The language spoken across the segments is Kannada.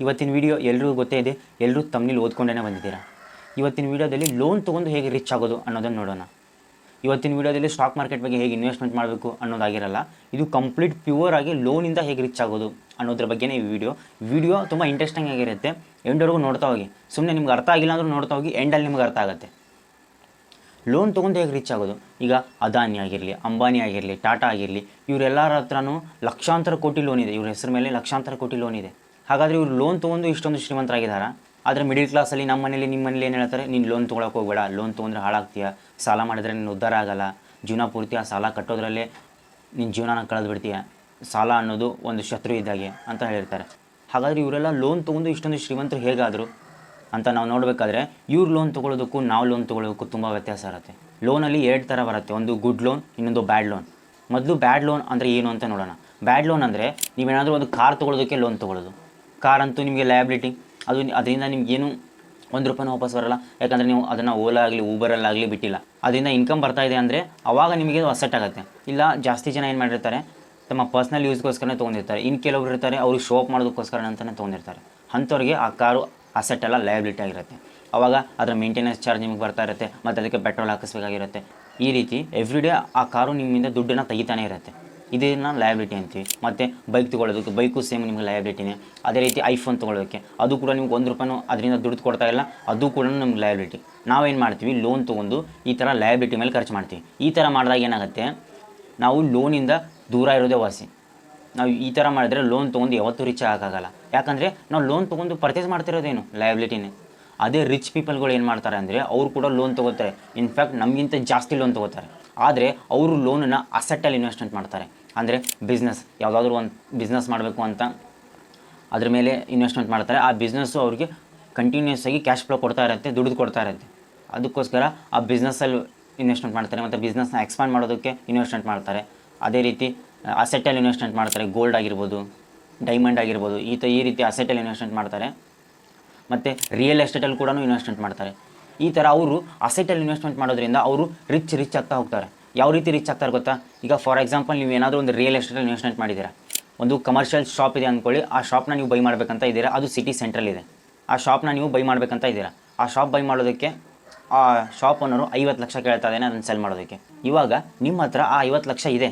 ಇವತ್ತಿನ ವಿಡಿಯೋ ಎಲ್ರಿಗೂ ಗೊತ್ತೇ ಇದೆ, ಎಲ್ಲರೂ ತಮ್ಮನೇಲಿ ಓದ್ಕೊಂಡೇ ಬಂದಿದ್ದೀರಾ. ಇವತ್ತಿನ ವಿಡಿಯೋದಲ್ಲಿ ಲೋನ್ ತೊಗೊಂಡು ಹೇಗೆ ರಿಚ್ ಆಗೋದು ಅನ್ನೋದನ್ನು ನೋಡೋಣ. ಇವತ್ತಿನ ವಿಡಿಯೋದಲ್ಲಿ ಸ್ಟಾಕ್ ಮಾರ್ಕೆಟ್ ಬಗ್ಗೆ ಹೇಗೆ ಇನ್ವೆಸ್ಟ್ಮೆಂಟ್ ಮಾಡಬೇಕು ಅನ್ನೋದಾಗಿರಲ್ಲ, ಇದು ಕಂಪ್ಲೀಟ್ ಪ್ಯೂರ್ ಆಗಿ ಲೋನಿಂದ ಹೇಗೆ ರಿಚ್ ಆಗೋದು ಅನ್ನೋದ್ರ ಬಗ್ಗೆನೇ ಈ ವಿಡಿಯೋ ತುಂಬ ಇಂಟ್ರೆಸ್ಟಿಂಗ್ ಆಗಿರುತ್ತೆ. ಎಂಡ್ವರೆಗೂ ನೋಡ್ತಾ ಹೋಗಿ, ಸುಮ್ಮನೆ ನಿಮ್ಗೆ ಅರ್ಥ ಆಗಿಲ್ಲ ಅಂದರೂ ನೋಡ್ತಾ ಹೋಗಿ, ಎಂಡಲ್ಲಿ ನಿಮ್ಗೆ ಅರ್ಥ ಆಗುತ್ತೆ. ಲೋನ್ ತೊಗೊಂಡು ಹೇಗೆ ರಿಚ್ ಆಗೋದು. ಈಗ ಅದಾನಿ ಆಗಿರಲಿ, ಅಂಬಾನಿ ಆಗಿರಲಿ, ಟಾಟಾ ಆಗಿರಲಿ, ಇವರೆಲ್ಲರ ಹತ್ರನೂ ಲಕ್ಷಾಂತರ ಕೋಟಿ ಲೋನ್ ಇದೆ. ಇವ್ರ ಹೆಸರು ಮೇಲೆ ಲಕ್ಷಾಂತರ ಕೋಟಿ ಲೋನ್ ಇದೆ. ಹಾಗಾದರೆ ಇವರು ಲೋನ್ ತೊಗೊಂಡು ಇಷ್ಟೊಂದು ಶ್ರೀಮಂತರಾಗಿದ್ದಾರೆ. ಆದರೆ ಮಿಡಿಲ್ ಕ್ಲಾಸಲ್ಲಿ ನಮ್ಮ ಮನೇಲಿ ನಿಮ್ಮ ಮನೇಲಿ ಏನು ಹೇಳ್ತಾರೆ, ನೀನು ಲೋನ್ ತೊಗೊಳಕ್ಕೆ ಹೋಗಬೇಡ, ಲೋನ್ ತೊಗೊಂಡ್ರೆ ಹಾಳಾಗ್ತೀಯ, ಸಾಲ ಮಾಡಿದ್ರೆ ನೀನು ಉದ್ಧಾರ ಆಗೋಲ್ಲ, ಜೀವನ ಪೂರ್ತಿ ಆ ಸಾಲ ಕಟ್ಟೋದ್ರಲ್ಲೇ ನಿನ್ನ ಜೀವನನ ಕಳೆದು ಬಿಡ್ತೀಯ, ಸಾಲ ಅನ್ನೋದು ಒಂದು ಶತ್ರು ಇದ್ದಾಗೆ ಅಂತ ಹೇಳಿರ್ತಾರೆ. ಹಾಗಾದರೆ ಇವರೆಲ್ಲ ಲೋನ್ ತೊಗೊಂಡು ಇಷ್ಟೊಂದು ಶ್ರೀಮಂತರು ಹೇಗಾದರು ಅಂತ ನಾವು ನೋಡಬೇಕಾದ್ರೆ, ಇವ್ರು ಲೋನ್ ತೊಗೊಳೋದಕ್ಕೂ ನಾವು ಲೋನ್ ತೊಗೊಳೋದಕ್ಕೂ ತುಂಬ ವ್ಯತ್ಯಾಸ ಇರುತ್ತೆ. ಲೋನಲ್ಲಿ ಎರಡು ಥರ ಬರುತ್ತೆ, ಒಂದು ಗುಡ್ ಲೋನ್, ಇನ್ನೊಂದು ಬ್ಯಾಡ್ ಲೋನ್. ಮೊದಲು ಬ್ಯಾಡ್ ಲೋನ್ ಅಂದರೆ ಏನು ಅಂತ ನೋಡೋಣ. ಬ್ಯಾಡ್ ಲೋನ್ ಅಂದರೆ ನೀವೇನಾದರೂ ಒಂದು ಕಾರ್ ತೊಗೊಳೋದಕ್ಕೆ ಲೋನ್ ತೊಗೊಳ್ಳೋದು. ಕಾರ್ ಅಂತೂ ನಿಮಗೆ ಲಯಬಿಲಿಟಿ, ಅದರಿಂದ ನಿಮ್ಗೇನು ₹1 ವಾಪಸ್ ಬರೋಲ್ಲ, ಯಾಕಂದರೆ ನೀವು ಅದನ್ನು ಓಲಾ ಆಗಲಿ ಊಬರಲ್ಲಾಗಲಿ ಬಿಟ್ಟಿಲ್ಲ. ಅದರಿಂದ ಇನ್ಕಮ್ ಬರ್ತಾ ಇದೆ ಅಂದರೆ ಆವಾಗ ನಿಮಗೆ ಅದು ಅಸೆಟ್ ಆಗುತ್ತೆ. ಇಲ್ಲ ಜಾಸ್ತಿ ಜನ ಏನು ಮಾಡಿರ್ತಾರೆ, ತಮ್ಮ ಪರ್ಸ್ನಲ್ ಯೂಸ್ಗೋಸ್ಕರನೇ ತೊಗೊಂಡಿರ್ತಾರೆ. ಇನ್ನು ಕೆಲವರು ಇರ್ತಾರೆ, ಅವರು ಶೋ ಅಪ್ ಮಾಡೋದಕ್ಕೋಸ್ಕರ ಅಂತಲೇ ತೊಗೊಂಡಿರ್ತಾರೆ. ಅಂಥವ್ರಿಗೆ ಆ ಕಾರು ಅಸೆಟ್ ಎಲ್ಲ ಲಯಬಿಲಿಟಿ ಆಗಿರುತ್ತೆ. ಆವಾಗ ಅದರ ಮೇಂಟೆನೆನ್ಸ್ ಚಾರ್ಜ್ ನಿಮಗೆ ಬರ್ತಾ ಇರುತ್ತೆ, ಮತ್ತು ಅದಕ್ಕೆ ಪೆಟ್ರೋಲ್ ಹಾಕಿಸ್ಬೇಕಾಗಿರುತ್ತೆ. ಈ ರೀತಿ ಎವ್ರಿಡೇ ಆ ಕಾರು ನಿಮ್ಮಿಂದ ದುಡ್ಡನ್ನು ತೆಗಿತಾನೆ ಇರುತ್ತೆ. ಇದನ್ನು ಲಯಬಿಲಿಟಿ ಅಂತೀವಿ. ಮತ್ತು ಬೈಕ್ ತೊಗೊಳ್ಳೋದಕ್ಕೆ, ಬೈಕು ಸೇಮ್ ನಿಮಗೆ ಲಯಬಿಲಿಟಿನೇ. ಅದೇ ರೀತಿ ಐಫೋನ್ ತೊಗೊಳ್ಳೋದಕ್ಕೆ, ಅದು ಕೂಡ ನಿಮ್ಗೆ ₹1 ಅದರಿಂದ ದುಡ್ಡು ಕೊಡ್ತಾ ಇಲ್ಲ, ಅದು ಕೂಡ ನಮ್ಗೆ ಲಯಬಿಲಿಟಿ. ನಾವೇನು ಮಾಡ್ತೀವಿ, ಲೋನ್ ತೊಗೊಂಡು ಈ ಥರ ಲಯಬಿಲಿಟಿ ಮೇಲೆ ಖರ್ಚು ಮಾಡ್ತೀವಿ. ಈ ಥರ ಮಾಡಿದಾಗ ಏನಾಗುತ್ತೆ, ನಾವು ಲೋನಿಂದ ದೂರ ಇರೋದೇ ವಾಸಿ. ನಾವು ಈ ಥರ ಮಾಡಿದ್ರೆ ಲೋನ್ ತೊಗೊಂಡು ಯಾವತ್ತೂ ರಿಚ್ ಆಗೋಕ್ಕಾಗಲ್ಲ. ಯಾಕಂದರೆ ನಾವು ಲೋನ್ ತೊಗೊಂಡು ಪರ್ಚೇಸ್ ಮಾಡ್ತಿರೋದೇನು, ಲಯಬಿಲಿಟಿನೇ. ಅದೇ ರಿಚ್ ಪೀಪಲ್ಗಳು ಏನು ಮಾಡ್ತಾರೆ ಅಂದರೆ, ಅವರು ಕೂಡ ಲೋನ್ ತೊಗೋತಾರೆ. ಇನ್ಫ್ಯಾಕ್ಟ್ ನಮಗಿಂತ ಜಾಸ್ತಿ ಲೋನ್ ತೊಗೋತಾರೆ. ಆದರೆ ಅವರು ಲೋನನ್ನು ಅಸೆಟ್ಟಲ್ಲಿ ಇನ್ವೆಸ್ಟ್ಮೆಂಟ್ ಮಾಡ್ತಾರೆ. ಅಂದರೆ ಬಿಸ್ನೆಸ್, ಯಾವುದಾದ್ರೂ ಒಂದು ಬಿಸ್ನೆಸ್ ಮಾಡಬೇಕು ಅಂತ ಅದ್ರ ಮೇಲೆ ಇನ್ವೆಸ್ಟ್ಮೆಂಟ್ ಮಾಡ್ತಾರೆ. ಆ ಬಿಸ್ನೆಸ್ಸು ಅವ್ರಿಗೆ ಕಂಟಿನ್ಯೂಸ್ ಆಗಿ ಕ್ಯಾಶ್ ಫ್ಲೋ ಕೊಡ್ತಾ ಇರುತ್ತೆ, ದುಡ್ಡು ಕೊಡ್ತಾ ಇರುತ್ತೆ. ಅದಕ್ಕೋಸ್ಕರ ಆ ಬಿಸ್ನೆಸ್ಸಲ್ಲಿ ಇನ್ವೆಸ್ಟ್ಮೆಂಟ್ ಮಾಡ್ತಾರೆ, ಮತ್ತು ಬಿಸ್ನೆಸ್ನ ಎಕ್ಸ್ಪಾಂಡ್ ಮಾಡೋದಕ್ಕೆ ಇನ್ವೆಸ್ಟ್ಮೆಂಟ್ ಮಾಡ್ತಾರೆ. ಅದೇ ರೀತಿ ಅಸೆಟ್ಟಲ್ಲಿ ಇನ್ವೆಸ್ಟ್ಮೆಂಟ್ ಮಾಡ್ತಾರೆ. ಗೋಲ್ಡ್ ಆಗಿರ್ಬೋದು, ಡೈಮಂಡ್ ಆಗಿರ್ಬೋದು, ಈ ರೀತಿ ಅಸೆಟ್ಟಲ್ಲಿ ಇನ್ವೆಸ್ಟ್ಮೆಂಟ್ ಮಾಡ್ತಾರೆ. ಮತ್ತು ರಿಯಲ್ ಎಸ್ಟೇಟಲ್ಲಿ ಕೂಡ ಇನ್ವೆಸ್ಟ್ಮೆಂಟ್ ಮಾಡ್ತಾರೆ. ಈ ಥರ ಅವರು ಅಸೆಟ್ಟಲ್ಲಿ ಇನ್ವೆಸ್ಟ್ಮೆಂಟ್ ಮಾಡೋದ್ರಿಂದ ಅವರು ರಿಚ್ ಆಗ್ತಾ ಹೋಗ್ತಾರೆ. ಯಾವ ರೀತಿ ರಿಚ್ ಆಗ್ತಾರೆ ಗೊತ್ತಾ? ಈಗ ಫಾರ್ ಎಕ್ಸಾಂಪಲ್, ನೀವು ಏನಾದರೂ ಒಂದು ರಿಯಲ್ ಎಸ್ಟೇಟಲ್ಲಿ ಇನ್ವೆಸ್ಟ್ಮೆಂಟ್ ಮಾಡಿದ್ದೀರಾ. ಒಂದು ಕಮರ್ಷಿಯಲ್ ಶಾಪ್ ಇದೆ ಅಂದ್ಕೊಳ್ಳಿ. ಆ ಶಾಪ್ನ ನೀವು ಬೈ ಮಾಡಬೇಕಂತ ಇದ್ದೀರಾ, ಅದು ಸಿಟಿ ಸೆಂಟ್ರಲ್ಲಿದೆ. ಆ ಶಾಪ್ನ ನೀವು ಬೈ ಮಾಡಬೇಕಂತ ಇದ್ದೀರಾ. ಆ ಶಾಪ್ ಬೈ ಮಾಡೋದಕ್ಕೆ ಆ ಶಾಪ್ ಓನರು 50 ಲಕ್ಷ ಕೇಳ್ತಾ ಇದ್ದಾನೆ ಅದನ್ನು ಸೆಲ್ ಮಾಡೋದಕ್ಕೆ. ಇವಾಗ ನಿಮ್ಮ ಹತ್ರ ಆ 50 ಲಕ್ಷ ಇದೆ.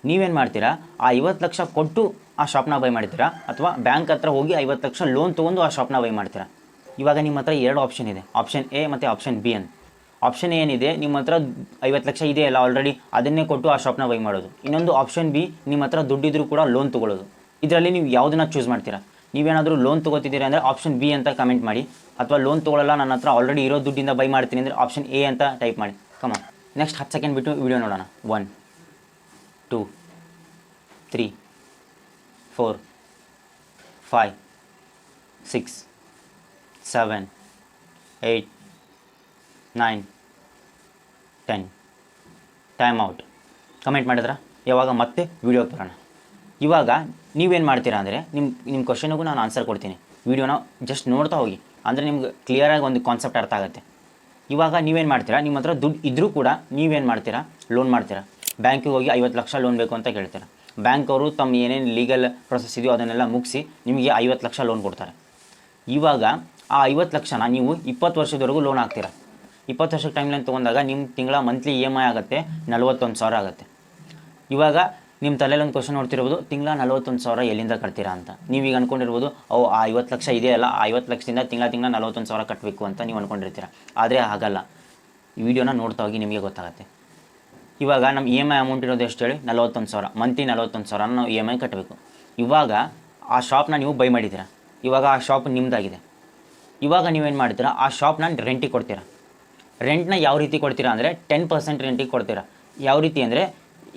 ನೀವೇನು ಮಾಡ್ತೀರಾ, ಆ 50 ಲಕ್ಷ ಕೊಟ್ಟು ಆ ಶಾಪ್ನ ಬೈ ಮಾಡ್ತೀರಾ, ಅಥವಾ ಬ್ಯಾಂಕ್ ಹತ್ರ ಹೋಗಿ 50 ಲಕ್ಷ ಲೋನ್ ತೊಗೊಂಡು ಆ ಶಾಪ್ನ ಬೈ ಮಾಡ್ತೀರಾ. ಇವಾಗ ನಿಮ್ಮ ಹತ್ರ 2 ಆಪ್ಷನ್ ಇದೆ, ಆಪ್ಷನ್ ಎ ಮತ್ತು ಆಪ್ಷನ್ ಬಿ ಅಂತ. ಆಪ್ಷನ್ ಏನಿದೆ, ನಿಮ್ಮ ಹತ್ರ 50 ಲಕ್ಷ ಇದೆಯಲ್ಲ ಆಲ್ರೆಡಿ, ಅದನ್ನೇ ಕೊಟ್ಟು ಆ ಶಾಪ್ನ ಬೈ ಮಾಡೋದು. ಇನ್ನೊಂದು ಆಪ್ಷನ್ ಬಿ, ನಿಮ್ಮ ಹತ್ರ ದುಡ್ಡಿದ್ರೂ ಕೂಡ ಲೋನ್ ತೊಗೊಳ್ಳೋದು. ಇದರಲ್ಲಿ ನೀವು ಯಾವುದನ್ನ ಚೂಸ್ ಮಾಡ್ತೀರಾ? ನೀವೇನಾದರೂ ಲೋನ್ ತೊಗೋತಿದ್ದೀರಾ ಅಂದರೆ ಆಪ್ಷನ್ ಬಿ ಅಂತ ಕಮೆಂಟ್ ಮಾಡಿ, ಅಥವಾ ಲೋನ್ ತೊಗೊಳ್ಳಲ್ಲ, ನನ್ನ ಹತ್ರ ಆಲ್ರೆಡಿ ಇರೋ ದುಡ್ಡಿಂದ ಬೈ ಮಾಡ್ತೀನಿ ಅಂದರೆ ಆಪ್ಷನ್ ಎ ಅಂತ ಟೈಪ್ ಮಾಡಿ. ಕಮಾನ್, ನೆಕ್ಸ್ಟ್ 10 ಸೆಕೆಂಡ್ ಬಿಟ್ಟು ವಿಡಿಯೋ ನೋಡೋಣ. 1 2 3 4 5 6 7 8 9 10. Time out. ಕಮೆಂಟ್ ಮಾಡಿದ್ರಾ? ಯಾವಾಗ ಮತ್ತೆ ವೀಡಿಯೋಗೆ ಬರೋಣ. ಇವಾಗ ನೀವೇನು ಮಾಡ್ತೀರಾ ಅಂದರೆ, ನಿಮ್ಮ ಕ್ವಶನಿಗೂ ನಾನು ಆನ್ಸರ್ ಕೊಡ್ತೀನಿ. ವೀಡಿಯೋನ ಜಸ್ಟ್ ನೋಡ್ತಾ ಹೋಗಿ, ಅಂದರೆ ನಿಮ್ಗೆ ಕ್ಲಿಯರಾಗಿ ಒಂದು ಕಾನ್ಸೆಪ್ಟ್ ಅರ್ಥ ಆಗುತ್ತೆ. ಇವಾಗ ನೀವೇನು ಮಾಡ್ತೀರಾ, ನಿಮ್ಮ ಹತ್ರ ದುಡ್ಡು ಇದ್ದರೂ ಕೂಡ ನೀವೇನು ಮಾಡ್ತೀರಾ, ಲೋನ್ ಮಾಡ್ತೀರಾ. ಬ್ಯಾಂಕಿಗೆ ಹೋಗಿ 50 ಲಕ್ಷ ಲೋನ್ ಬೇಕು ಅಂತ ಕೇಳ್ತೀರಾ. ಬ್ಯಾಂಕ್ ಅವರು ತಮ್ಮ ಏನೇನು ಲೀಗಲ್ ಪ್ರೊಸೆಸ್ ಇದೆಯೋ ಅದನ್ನೆಲ್ಲ ಮುಗಿಸಿ ನಿಮಗೆ 50 ಲಕ್ಷ ಲೋನ್ ಕೊಡ್ತಾರೆ. ಇವಾಗ ಆ 50 ಲಕ್ಷನ ನೀವು 20 ವರ್ಷದವರೆಗೂ ಲೋನ್ ಹಾಕ್ತೀರಾ. 20 ವರ್ಷಕ್ಕೆ ಟೈಮ್ ಲೈನ್ ತೊಗೊಂಡಾಗ ನಿಮ್ಮ ತಿಂಗಳ ಮಂತ್ಲಿ EMI ಆಗುತ್ತೆ 41,000 ಆಗುತ್ತೆ. ಇವಾಗ ನಿಮ್ಮ ತಲೆಯಲ್ಲಿ ಒಂದು ಕ್ವಶನ್ ನೋಡ್ತಿರ್ಬೋದು, ತಿಂಗಳ 41,000 ಎಲ್ಲಿಂದ ಕಟ್ತೀರಾ ಅಂತ. ನೀವೀಗ ಅಂದ್ಕೊಂಡಿರ್ಬೋದು, ಆ 50 ಲಕ್ಷ ಇದೆಯಲ್ಲ, ಆ 50 ಲಕ್ಷದಿಂದ ತಿಂಗಳ 41,000 ಕಟ್ಟಬೇಕು ಅಂತ ನೀವು ಅಂದ್ಕೊಂಡಿರ್ತೀರ. ಆದರೆ ಆಗಲ್ಲ. ಈ ವಿಡಿಯೋನ ನೋಡ್ತಾ ಹೋಗಿ ನಿಮಗೆ ಗೊತ್ತಾಗುತ್ತೆ. ಇವಾಗ ನಮ್ಮ EMI ಅಮೌಂಟ್ ಇರೋದು ಎಷ್ಟು ಹೇಳಿ, 41,000. ಮಂತ್ಲಿ 41,000 ನಾವು EMI ಕಟ್ಟಬೇಕು. ಇವಾಗ ಆ ಶಾಪ್ನ ನೀವು ಬೈ ಮಾಡಿದ್ದೀರಾ. ಇವಾಗ ಆ ಶಾಪ್ ನಿಮ್ಮದಾಗಿದೆ. ಇವಾಗ ನೀವೇನು ಮಾಡ್ತೀರಾ, ಆ ಶಾಪ್ನ ರೆಂಟಿಗೆ ಕೊಡ್ತೀರಾ. ರೆಂಟ್ನ ಯಾವ ರೀತಿ ಕೊಡ್ತೀರಾ ಅಂದರೆ 10% ರೆಂಟಿಗೆ ಕೊಡ್ತೀರಾ. ಯಾವ ರೀತಿ ಅಂದರೆ,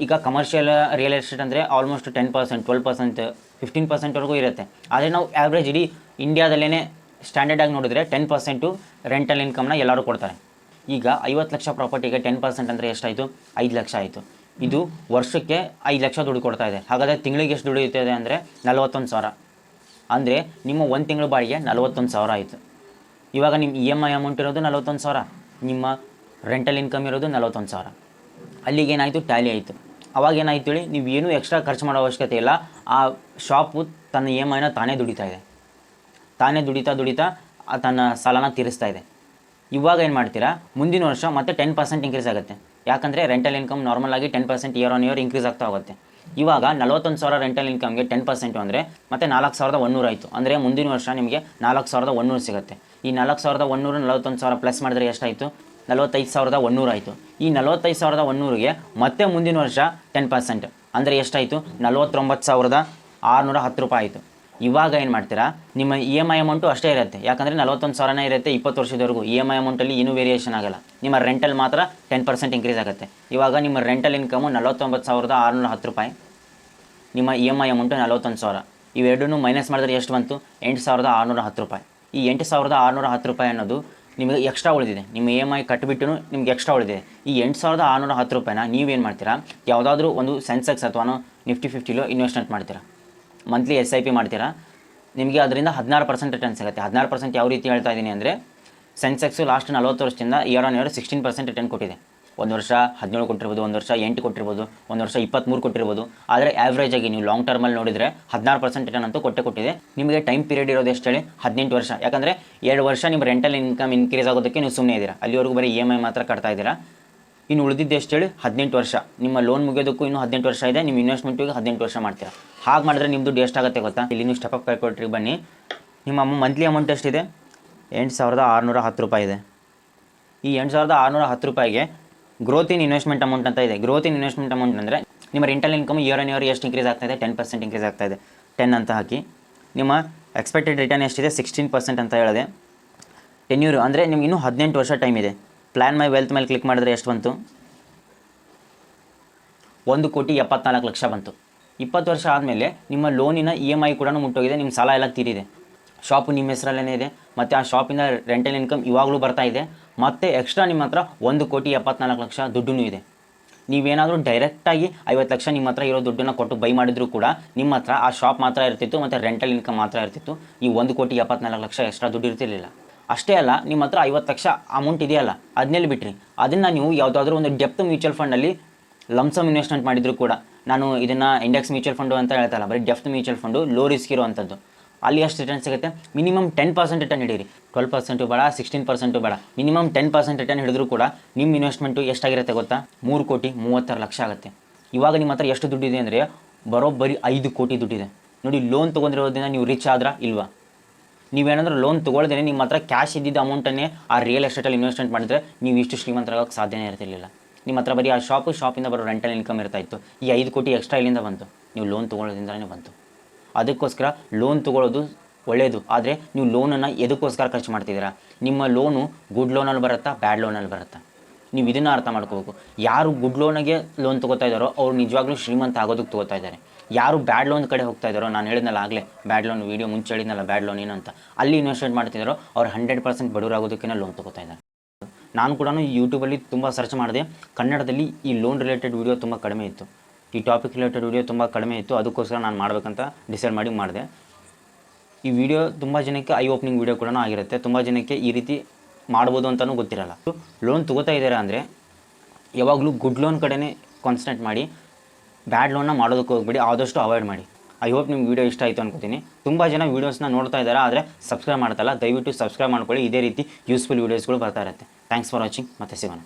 ಈಗ ಕಮರ್ಷಿಯಲ್ ರಿಯಲ್ ಎಸ್ಟೇಟ್ ಅಂದರೆ ಆಲ್ಮೋಸ್ಟ್ 10%, 12%, 15%ವರೆಗೂ ಇರುತ್ತೆ. ಆದರೆ ನಾವು ಆ್ಯಾವ್ರೇಜ್ ಇಡೀ ಇಂಡಿಯಾದಲ್ಲೇ ಸ್ಟ್ಯಾಂಡರ್ಡಾಗಿ ನೋಡಿದ್ರೆ 10% ರೆಂಟಲ್ ಇನ್ಕಮ್ನ ಎಲ್ಲರೂ ಕೊಡ್ತಾರೆ. ಈಗ 50 ಲಕ್ಷ ಪ್ರಾಪರ್ಟಿಗೆ 10% ಅಂದರೆ ಎಷ್ಟಾಯಿತು, 5 ಲಕ್ಷ ಆಯಿತು. ಇದು ವರ್ಷಕ್ಕೆ 5 ಲಕ್ಷ ದುಡ್ಡು ಕೊಡ್ತಾ ಇದೆ. ಹಾಗಾದರೆ ತಿಂಗಳಿಗೆ ಎಷ್ಟು ದುಡ್ಡು ಇರ್ತದೆ ಅಂದರೆ 41,000. ಅಂದರೆ ನಿಮ್ಮ ಒಂದು ತಿಂಗಳ ಬಾಡಿಗೆ 41,000 ಆಯಿತು. ಇವಾಗ ನಿಮ್ಮ EMI ಅಮೌಂಟ್ ಇರೋದು 41,000, ನಿಮ್ಮ ರೆಂಟಲ್ ಇನ್ಕಮ್ ಇರೋದು 41,000. ಅಲ್ಲಿಗೇನಾಯಿತು, ಟ್ಯಾಲಿ ಆಯಿತು. ಅವಾಗ ಏನಾಯ್ತು ಹೇಳಿ, ನೀವು ಏನೂ ಎಕ್ಸ್ಟ್ರಾ ಖರ್ಚು ಮಾಡೋ ಅವಶ್ಯಕತೆ ಇಲ್ಲ. ಆ ಶಾಪು ತನ್ನ EMIನ ತಾನೇ ದುಡಿತಾ ಇದೆ. ತಾನೇ ದುಡಿತಾ ತನ್ನ ಸಾಲನ ತೀರಿಸ್ತಾ ಇದೆ. ಇವಾಗ ಏನು ಮಾಡ್ತೀರಾ, ಮುಂದಿನ ವರ್ಷ ಮತ್ತೆ 10% ಇನ್ಕ್ರೀಸ್ ಆಗುತ್ತೆ. ಯಾಕಂದರೆ ರೆಂಟಲ್ ಇನ್ಕಮ್ ನಾರ್ಮಲ್ ಆಗಿ 10% ಇಯರ್ ಆನ್ ಇಯರ್ ಇನ್ಕ್ರೀಸ್ ಆಗ್ತಾ ಹೋಗುತ್ತೆ. ಇವಾಗ 41,000 ರೆಂಟಲ್ ಇನ್ಕಮ್ಗೆ 10% ಅಂದರೆ ಮತ್ತೆ 4,100 ಆಯಿತು. ಅಂದರೆ ಮುಂದಿನ ವರ್ಷ ನಿಮಗೆ 4,100 ಸಿಗುತ್ತೆ. ಈ 4,100 41,000 ಪ್ಲಸ್ ಮಾಡಿದ್ರೆ ಎಷ್ಟಾಯಿತು? 45,100 ಆಯಿತು. ಈ 45,100ಗೆ ಮತ್ತೆ ಮುಂದಿನ ವರ್ಷ 10% ಅಂದರೆ ಎಷ್ಟಾಯಿತು? 49,610 ರೂಪಾಯಿ ಆಯಿತು. ಇವಾಗ ಏನು ಮಾಡ್ತೀರಾ, ನಿಮ್ಮ ಇ ಎಮ್ ಐ ಅಮೌಂಟು ಅಷ್ಟೇ ಇರುತ್ತೆ. ಯಾಕಂದರೆ 41,000 ಇರುತ್ತೆ 20 ವರ್ಷದವರೆಗೂ. ಇ ಎಮ್ ಐ ಅಮೌಂಟಲ್ಲಿ ಏನೂ ವೇರಿಯೇಷನ್ ಆಗಲ್ಲ. ನಿಮ್ಮ ರೆಂಟಲ್ ಮಾತ್ರ 10% ಇನ್ಕ್ರೀಸ್ ಆಗುತ್ತೆ. ಇವಾಗ ನಿಮ್ಮ ರೆಂಟಲ್ ಇನ್ಕಮು 49,610 ರೂಪಾಯಿ, ನಿಮ್ಮ ಇ ಎಮ್ ಐ ಅಮೌಂಟು 41,000. ಇವೆರಡನ್ನೂ ಮೈನಸ್ ಮಾಡಿದ್ರೆ ಎಷ್ಟು ಬಂತು? 8,610 ರೂಪಾಯಿ. ಈ 8,610 ರೂಪಾಯಿ ಅನ್ನೋದು ನಿಮಗೆ ಎಕ್ಸ್ಟ್ರಾ ಉಳಿದಿದೆ. ನಿಮ್ಮ ಇ ಎಮ್ ಐ ಕಟ್ಟಿಬಿಟ್ಟು ನಿಮ್ಗೆ ಎಕ್ಸ್ಟ್ರಾ ಉಳಿದಿದೆ. ಈ 8,610 ರೂಪಾಯಿನ ನೀವೇನು ಮಾಡ್ತೀರಾ, ಯಾವುದಾದ್ರೂ ಒಂದು ಸೆನ್ಸೆಕ್ಸ್ ಅಥವಾ ನಿಫ್ಟಿ 50ಲೋ ಇನ್ವೆಸ್ಟ್ಮೆಂಟ್ ಮಾಡ್ತೀರಾ, ಮಂತ್ಲಿ SIP ಮಾಡ್ತೀರಾ. ನಿಮಗೆ ಅದರಿಂದ 16% ರಿಟರ್ನ್ ಸಿಗುತ್ತೆ. 16% ಯಾವ ರೀತಿ ಹೇಳ್ತಾ ಇದ್ದೀನಿ ಅಂದರೆ, ಸೆನ್ಸೆಕ್ಸು ಲಾಸ್ಟ್ 40 ವರ್ಷದಿಂದ ಇಯರ್ ಆನ್ ಇಯರ್ 16% ರಿಟರ್ನ್ ಕೊಟ್ಟಿದೆ. ಒಂದು ವರ್ಷ 17 ಕೊಟ್ಟಿರ್ಬೋದು, ಒಂದು ವರ್ಷ 8 ಕೊಟ್ಟಿರ್ಬೋದು, ಒಂದು ವರ್ಷ 23 ಕೊಟ್ಟಿರ್ಬೋದು. ಆದರೆ ಆ್ಯಾವ್ರೇಜ್ ಆಗಿ ನೀವು ಲಾಂಗ್ ಟರ್ಮಲ್ಲಿ ನೋಡಿದರೆ 16% ರಿಟರ್ನ್ ಅಂತೂ ಕೊಟ್ಟಿದೆ. ನಿಮಗೆ ಟೈಮ್ ಪೀರಿಯಡ್ ಇರೋದು ಎಷ್ಟು ಹೇಳಿ? 18 ವರ್ಷ. ಯಾಕಂದರೆ 2 ವರ್ಷ ನಿಮ್ಮ ರೆಂಟಲ್ ಇನ್ಕಮ್ ಇನ್ಕ್ರೀಸ್ ಆಗೋದಕ್ಕೆ ನೀವು ಸುಮ್ಮನೆ ಇದ್ದೀರಾ. ಅಲ್ಲಿವರೆಗೂ ಬರೀ EMI ಮಾತ್ರ ಕಟ್ತಾ ಇದ್ದೀರಾ. ಇನ್ನು ಉಳಿದಿದ್ದು ಎಷ್ಟು ಹೇಳಿ? 18 ವರ್ಷ. ನಿಮ್ಮ ಲೋನ್ ಮುಗಿಯೋದಕ್ಕೂ ಇನ್ನೂ 18 ವರ್ಷ ಇದೆ. ನಿಮ್ಮ ಇನ್ವೆಸ್ಟ್ಮೆಂಟಿಗೆ 18 ವರ್ಷ ಮಾಡ್ತೀರಾ. ಹಾಗೆ ಮಾಡಿದ್ರೆ ನಿಮ್ಮ ದುಡ್ಡು ಎಷ್ಟಾಗುತ್ತೆ ಗೊತ್ತಾ? ಇಲ್ಲಿ ನೀವು ಸ್ಟೆಪ್ ಅಪ್ ಕ್ಯಾಲ್ಕುಲೇಟ್ರಿಗೆ ಬನ್ನಿ. ನಿಮ್ಮ ಮಂತ್ಲಿ ಅಮೌಂಟ್ ಎಷ್ಟಿದೆ? 8,610 ರೂಪಾಯಿ ಇದೆ. ಈ 8,610 ರೂಪಾಯಿಗೆ ಗ್ರೋತ್ ಇನ್ ಇನ್ವೆಸ್ಟ್ಮೆಂಟ್ ಅಮೌಂಟ್ ಅಂತ ಇದೆ. ಗ್ರೋತ್ ಇನ್ ಇನ್ವೆಸ್ಟ್ಮೆಂಟ್ ಅಮೌಂಟ್ ಅಂದರೆ ನಿಮ್ಮ rental income year on year ಎಷ್ಟು ಇನ್ಕ್ರೀಸ್ ಆಗ್ತಾಯಿದೆ? 10% ಇನ್ಕ್ರೀಸ್ ಆಗ್ತಾಯಿದೆ. 10 ಅಂತ ಹಾಕಿ. ನಿಮ್ಮ ಎಕ್ಸ್ಪೆಕ್ಟೆಡ್ ರಿಟರ್ನ್ ಎಷ್ಟಿದೆ? 16% ಅಂತ ಹೇಳಿದೆ. ಟೆನ್ಯೂರ್ ಅಂದರೆ ನಿಮ್ಗೆ ಇನ್ನೂ 18 ವರ್ಷ ಟೈಮ್ ಇದೆ. ಪ್ಲ್ಯಾನ್ ಮೈ ವೆಲ್ತ್ ಮೇಲೆ ಕ್ಲಿಕ್ ಮಾಡಿದ್ರೆ ಎಷ್ಟು ಬಂತು? 1,74,00,000 ಬಂತು. 20 ವರ್ಷ ಆದಮೇಲೆ ನಿಮ್ಮ ಲೋನಿನ EMI ಕೂಡ ಮುಟ್ಟೋಗಿದೆ. ನಿಮ್ಮ ಸಾಲ ಎಲ್ಲ ತೀರಿದೆ. ಶಾಪು ನಿಮ್ಮ ಹೆಸರಲ್ಲೇ ಇದೆ ಮತ್ತು ಆ ಶಾಪಿಂದ ರೆಂಟಲ್ ಇನ್ಕಮ್ ಇವಾಗಲೂ ಬರ್ತಾ ಇದೆ. ಮತ್ತು ಎಕ್ಸ್ಟ್ರಾ ನಿಮ್ಮ ಹತ್ರ 1,74,00,000 ದುಡ್ಡೂ ಇದೆ. ನೀವೇನಾದರೂ ಡೈರೆಕ್ಟಾಗಿ 50 ಲಕ್ಷ ನಿಮ್ಮ ಹತ್ರ ಇರೋ ದುಡ್ಡನ್ನು ಕೊಟ್ಟು ಬೈ ಮಾಡಿದರೂ ಕೂಡ ನಿಮ್ಮ ಹತ್ರ ಆ ಶಾಪ್ ಮಾತ್ರ ಇರ್ತಿತ್ತು ಮತ್ತು ರೆಂಟಲ್ ಇನ್ಕಮ್ ಮಾತ್ರ ಇರ್ತಿತ್ತು. ಈ 1,74,00,000 ಎಕ್ಸ್ಟ್ರಾ ದುಡ್ಡು ಇರ್ತಿರಲಿಲ್ಲ. ಅಷ್ಟೇ ಅಲ್ಲ, ನಿಮ್ಮ ಹತ್ರ 50 ಲಕ್ಷ ಅಮೌಂಟ್ ಇದೆಯಲ್ಲ, ಅದನ್ನೆಲ್ಲಿ ಬಿಟ್ರಿ, ಅದನ್ನು ನೀವು ಯಾವುದಾದ್ರೂ ಒಂದು ಡೆಪ್ತ್ ಮ್ಯೂಚುವಲ್ ಫಂಡಲ್ಲಿ ಲಮ್ಸಮ್ ಇನ್ವೆಸ್ಟ್ಮೆಂಟ್ ಮಾಡಿದರೂ ಕೂಡ, ನಾನು ಇದನ್ನು ಇಂಡೆಕ್ಸ್ ಮ್ಯೂಚುವಲ್ ಫಂಡು ಅಂತ ಹೇಳ್ತಾಯಿಲ್ಲ, ಬರೀ depth mutual fund, low risk ಇರುವಂಥದ್ದು. ಅಲ್ಲಿ ಎಷ್ಟು ರಿಟರ್ನ್ ಸಿಗುತ್ತೆ? Minimum 10% return ಹಿಡೀರಿ. 12% ಬೇಡ, 16% ಬೇಡ, ಮಿನಿಮಮ್ 10% ರಿಟರ್ನ್ ಹಿಡಿದ್ರೂ ಕೂಡ ನಿಮ್ಮ ಇನ್ವೆಸ್ಟ್ಮೆಂಟು ಎಷ್ಟಾಗಿರುತ್ತೆ ಗೊತ್ತಾ? 3,36,00,000 ಆಗುತ್ತೆ. ಇವಾಗ ನಿಮ್ಮ ಹತ್ರ ಎಷ್ಟು ದುಡ್ಡಿದೆ ಅಂದರೆ ಬರೋಬ್ಬರಿ 5 ಕೋಟಿ ದುಡ್ಡಿದೆ. ನೋಡಿ, ಲೋನ್ ತೊಗೊಂಡಿರೋದ್ರಿಂದ ನೀವು ರಿಚ್ ಆದ್ರಾ ಇಲ್ವಾ? ನೀವೇನಾದರೂ ಲೋನ್ ತೊಗೊಳ್ದೇನೆ ನಿಮ್ಮ ಹತ್ರ ಕ್ಯಾಶ್ ಇದ್ದಿದ್ದ ಅಮೌಂಟನ್ನೇ ಆ ರಿಯಲ್ ಎಸ್ಟೇಟಲ್ಲಿ ಇನ್ವೆಸ್ಟ್ಮೆಂಟ್ ಮಾಡಿದ್ರೆ ನೀವು ಇಷ್ಟು ಶ್ರೀಮಂತರಾಗೋಕ್ಕೆ ಸಾಧ್ಯನೇ ಇರ್ತಿರಲಿಲ್ಲ. ನಿಮ್ಮ ಹತ್ರ ಬರೀ ಆ ಶಾಪಿಂದ ಬರೋ ರೆಂಟಲ್ ಇನ್ಕಮ್ ಇರ್ತಾಯಿತ್ತು. ಈ 5 ಕೋಟಿ ಎಕ್ಸ್ಟ್ರಾ ಇಲ್ಲಿಂದ ಬಂತು? ನೀವು ಲೋನ್ ತೊಗೊಳ್ಳೋದ್ರಿಂದಲೇ ಬಂತು. ಅದಕ್ಕೋಸ್ಕರ ಲೋನ್ ತೊಗೊಳ್ಳೋದು ಒಳ್ಳೆಯದು. ಆದರೆ ನೀವು ಲೋನನ್ನು ಎದಕ್ಕೋಸ್ಕರ ಖರ್ಚು ಮಾಡ್ತಿದ್ದೀರಾ? ನಿಮ್ಮ ಲೋನು ಗುಡ್ ಲೋನಲ್ಲಿ ಬರುತ್ತಾ, ಬ್ಯಾಡ್ ಲೋನಲ್ಲಿ ಬರುತ್ತಾ? ನೀವು ಇದನ್ನು ಅರ್ಥ ಮಾಡ್ಕೋಬೇಕು. ಯಾರು ಗುಡ್ ಲೋನಿಗೆ ಲೋನ್ ತೊಗೋತಾ ಇದ್ದಾರೋ ಅವ್ರು ನಿಜವಾಗ್ಲೂ ಶ್ರೀಮಂತ ಆಗೋದಕ್ಕೆ ತೊಗೋತಾ ಇದ್ದಾರೆ. ಯಾರು ಬ್ಯಾಡ್ ಲೋನ್ ಕಡೆ ಹೋಗ್ತಾ ಇದ್ದಾರೋ, ನಾನು ಹೇಳಿದ್ನಲ್ಲ ಆಗಲೇ, ಬ್ಯಾಡ್ ಲೋನ್ ವೀಡಿಯೋ ಮುಂಚೆ ಹೇಳಿದ್ನಲ್ಲ ಬ್ಯಾಡ್ ಲೋನ್ ಏನು ಅಂತ, ಅಲ್ಲಿ ಇನ್ವೆಸ್ಟ್ಮೆಂಟ್ ಮಾಡ್ತಿದ್ದಾರೋ ಅವ್ರು 100% ಬಡವರಾಗೋದಕ್ಕೆ ಲೋನ್ ತೊಗೋತಾ ಇದ್ದಾರೆ. ನಾನು ಕೂಡ ಯೂಟ್ಯೂಬಲ್ಲಿ ತುಂಬ ಸರ್ಚ್ ಮಾಡಿದೆ. ಕನ್ನಡದಲ್ಲಿ ಈ ಲೋನ್ ರಿಲೇಟೆಡ್ ವೀಡಿಯೋ ತುಂಬ ಕಡಿಮೆ ಇತ್ತು. ಈ ಟಾಪಿಕ್ ರಿಲೇಟೆಡ್ ವೀಡಿಯೋ ತುಂಬ ಕಡಿಮೆ ಇತ್ತು. ಅದಕ್ಕೋಸ್ಕರ ನಾನು ಮಾಡಬೇಕಂತ ಡಿಸೈಡ್ ಮಾಡಿದೆ. ಈ ವಿಡಿಯೋ ತುಂಬ ಜನಕ್ಕೆ ಐ ಓಪನಿಂಗ್ ವೀಡಿಯೋ ಕೂಡ ಆಗಿರುತ್ತೆ. ತುಂಬ ಜನಕ್ಕೆ ಈ ರೀತಿ ಮಾಡ್ಬೋದು ಅಂತಲೂ ಗೊತ್ತಿರಲ್ಲ. ಲೋನ್ ತೊಗೋತಾ ಇದ್ದಾರೆ ಅಂದರೆ ಯಾವಾಗಲೂ ಗುಡ್ ಲೋನ್ ಕಡೆನೇ ಕಾನ್ಸಂಟ್ರೇಟ್ ಮಾಡಿ, ಬ್ಯಾಡ್ ಲೋನ್ನ ಮಾಡೋದಕ್ಕೆ ಹೋಗ್ಬೇಡಿ. ಆದಷ್ಟು ಅವಾಯ್ಡ್ ಮಾಡಿ. ಐ ಹೋಪ್ ನಿಮ್ಗೆ ವೀಡಿಯೋ ಇಷ್ಟ ಆಯಿತು ಅನ್ಕೋತೀನಿ. ತುಂಬ ಜನ ವೀಡಿಯೋಸ್ನ ನೋಡ್ತಾ ಇದ್ದಾರೆ, ಆದರೆ ಸಬ್ಸ್ಕ್ರೈಬ್ ಮಾಡ್ತಾಯಿಲ್ಲ. ದಯವಿಟ್ಟು ಸಬ್ಸ್ಕ್ರೈಬ್ ಮಾಡ್ಕೊಳ್ಳಿ. ಇದೇ ರೀತಿ ಯೂಸ್ಫುಲ್ ವೀಡಿಯೋಸ್ಗಳು ಬರ್ತಾ ಇರುತ್ತೆ. Thanks for watching. ಮತ್ತೆ ಸಿಗೋಣ.